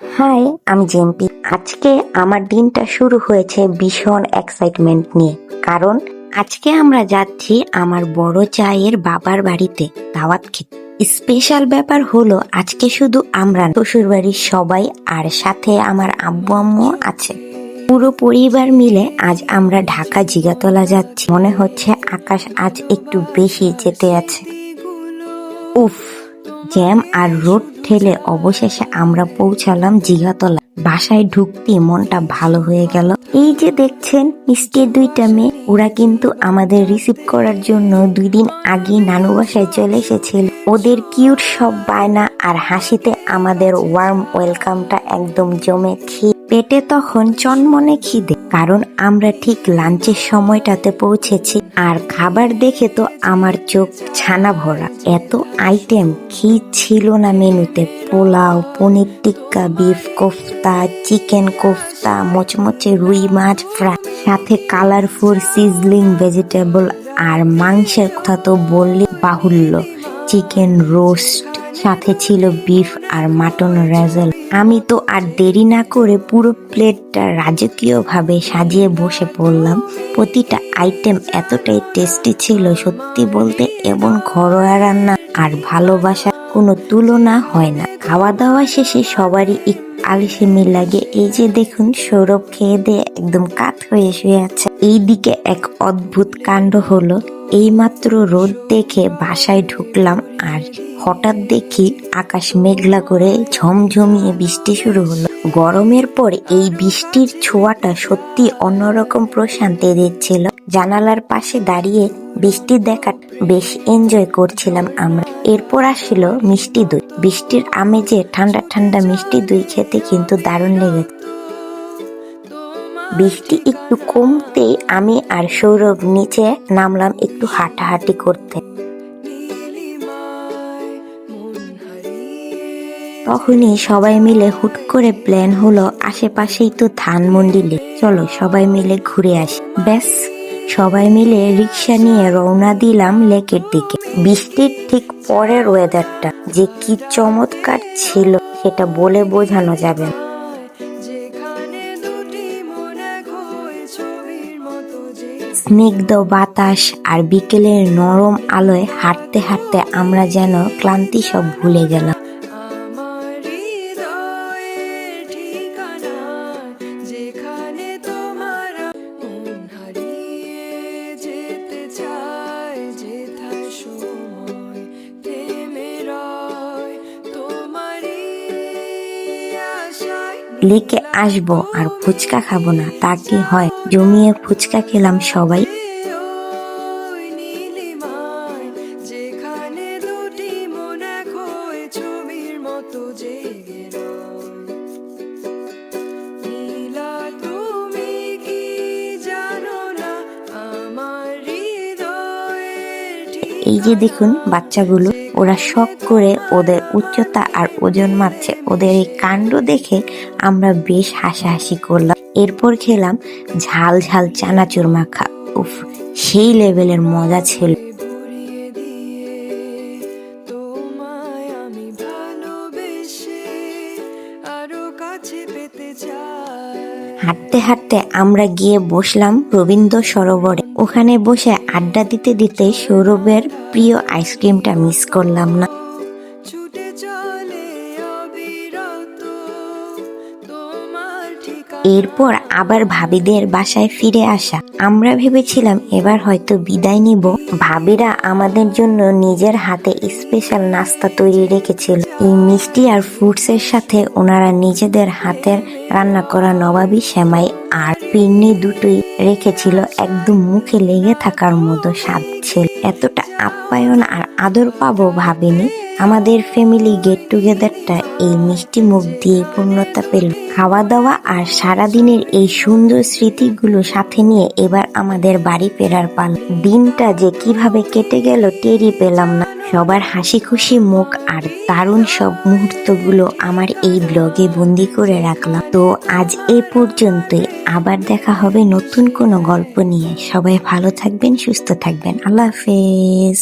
High, আমি জেম্পি। আজকে আমার দিনটা শুরু হয়েছে ভীষণ এক্সাইটমেন্ট নিয়ে, কারণ আজকে আমরা যাচ্ছি আমার বড় চায়ের বাবার বাড়িতে দাওয়াত খেতে। স্পেশাল ব্যাপার হলো আজকে শুধু আমরা শ্বশুর বাড়ির সবাই আর সাথে আমার আব্বু আম্মু আছে। পুরো পরিবার মিলে আজ আমরা ঢাকা জিগাতলা যাচ্ছি। মনে হচ্ছে আকাশ আজ একটু বেশি যেতে আছে। উফ, জ্যাম আর রোড ঠেলে অবশেষে আমরা পৌঁছালাম জিগাতলা। বাসায় ঢুকতে মনটা ভালো হয়ে গেল। এই যে দেখছেন মিষ্টির দুইটা মেয়ে, ওরা কিন্তু আমাদের রিসিভ করার জন্য 2 দিন আগে নানু বাসায় চলে এসেছিল। ওদের কিউট সব বায়না আর হাসিতে আমাদের ওয়ার্ম ওয়েলকামটা একদম জমে পেটে তখন চনমনে খিদে, কারণ আমরা ঠিক লাঞ্চের সময়টাতে পৌঁছেছি। আর খাবার দেখে তো আমার চোখ ছানা ভরা। এত আইটেম কি ছিল না মেনুতে! পোলাও, পনির টিক্কা, বিফ কোফতা, চিকেন কোফতা, মচমচে রুই মাছ ফ্রাই, সাথে কালারফুল সিজলিং ভেজিটেবল। আর মাংসের কথা তো বললে বাহুল্য, চিকেন রোস্ট, সাথে ছিল বিফ আর মাটন রেজাল। আমি তো আর দেরি না করে পুরো প্লেটটা রাজকীয় ভাবে সাজিয়ে বসে পড়লাম। প্রতিটা আইটেম এতটাই টেস্টি ছিল, সত্যি বলতে এবং ঘরোয়া রান্না আর ভালোবাসা কোনো তুলনা হয় না। খাওয়া দাওয়া শেষে সবারই আলসেমি লাগে। এই যে দেখুন, সৌরভ খেয়ে দিয়ে একদম কাত হয়ে শুয়ে আছে। এইদিকে এক অদ্ভুত কাণ্ড হলো, এইমাত্র রোদ দেখে বাসায় ঢুকলাম আর হঠাৎ দেখি আকাশ মেঘলা করে ঝমঝমিয়ে বৃষ্টি শুরু হলো। গরমের পর এই বৃষ্টির ছোঁয়াটা সত্যি অন্যরকম প্রশান্তি দিচ্ছিল। জানালার পাশে দাঁড়িয়ে বৃষ্টি দেখা বেশ এনজয় করছিলাম আমরা। এরপর আসলো মিষ্টি দই। বৃষ্টির আমেজে ঠান্ডা ঠান্ডা মিষ্টি দই খেতে কিন্তু দারুণ লেগেছে। বৃষ্টি একটু কমতেই আমি আর সৌরভ নিচে নামলাম একটু হাঁটাহাঁটি করতে। তখনই সবাই মিলে হুট করে প্ল্যান হলো, আশেপাশেই তো ধানমন্ডি লেক, চলো সবাই মিলে ঘুরে আসি। ব্যাস, সবাই মিলে রিক্সা নিয়ে রওনা দিলাম লেকের দিকে। বৃষ্টির ঠিক পরের ওয়েদারটা যে কি চমৎকার ছিল সেটা বলে বোঝানো যাবে না। স্নিগ্ধ বাতাস আর বিকেলের নরম আলোয় হাঁটতে হাঁটতে আমরা যেন ক্লান্তি সব ভুলে গেলাম। লেকে আসবো আর ফুচকা খাবো না, তা কি হয়? জমিয়ে ফুচকা খেলাম সবাই। এই যে দেখুন বাচ্চাগুলো, ওরা শখ করে ওদের উচ্চতা আর ওজন মাপছে। ওদের এই কাণ্ড দেখে আমরা বেশ হাসাহাসি করলাম। এরপর খেলাম ঝাল ঝাল চানাচুর মাখা। উফ, সেই লেভেলের মজা ছিল। হাঁটতে হাঁটতে আমরা গিয়ে বসলাম রবীন্দ্র সরোবরে। ওখানে বসে আড্ডা দিতে দিতে সৌরভের প্রিয় আইসক্রিমটা মিস করলাম না। এরপর আবার ভাবিদের বাসায় ফিরে আসা। আমরা ভেবেছিলাম এবার হয়তো বিদায় নিব। ভাবিরা আমাদের জন্য নিজের হাতে স্পেশাল নাস্তা তৈরি রেখেছিল। এই মিষ্টি আর ফ্রুটসের সাথে ওনারা নিজেদের হাতের রান্না করা নবাবী সেমাই আর পিন্নি দুটোই রেখেছিল। একদম মুখে লেগে থাকার মতো স্বাদ ছিল। এতটা আপ্যায়ন আর আদর পাবো ভাবিনি। আমাদের ফ্যামিলি গেট টুগেদারটা এই মিষ্টি মুখ দিয়ে পূর্ণতা পেল। খাওয়া দাওয়া আর সারাদিনের এই সুন্দর স্মৃতিগুলো সাথে নিয়ে এবার আমাদের বাড়ি ফেরার পাল। দিনটা যে কিভাবে কেটে গেল টেরই পেলাম না। সবার হাসি খুশি মুখ আর দারুণ সব মুহূর্তগুলো আমার এই ব্লগে বন্দি করে রাখলাম। তো আজ এই পর্যন্তই। আবার দেখা হবে নতুন কোনো গল্প নিয়ে। সবাই ভালো থাকবেন, সুস্থ থাকবেন। আল্লাহ হাফেজ।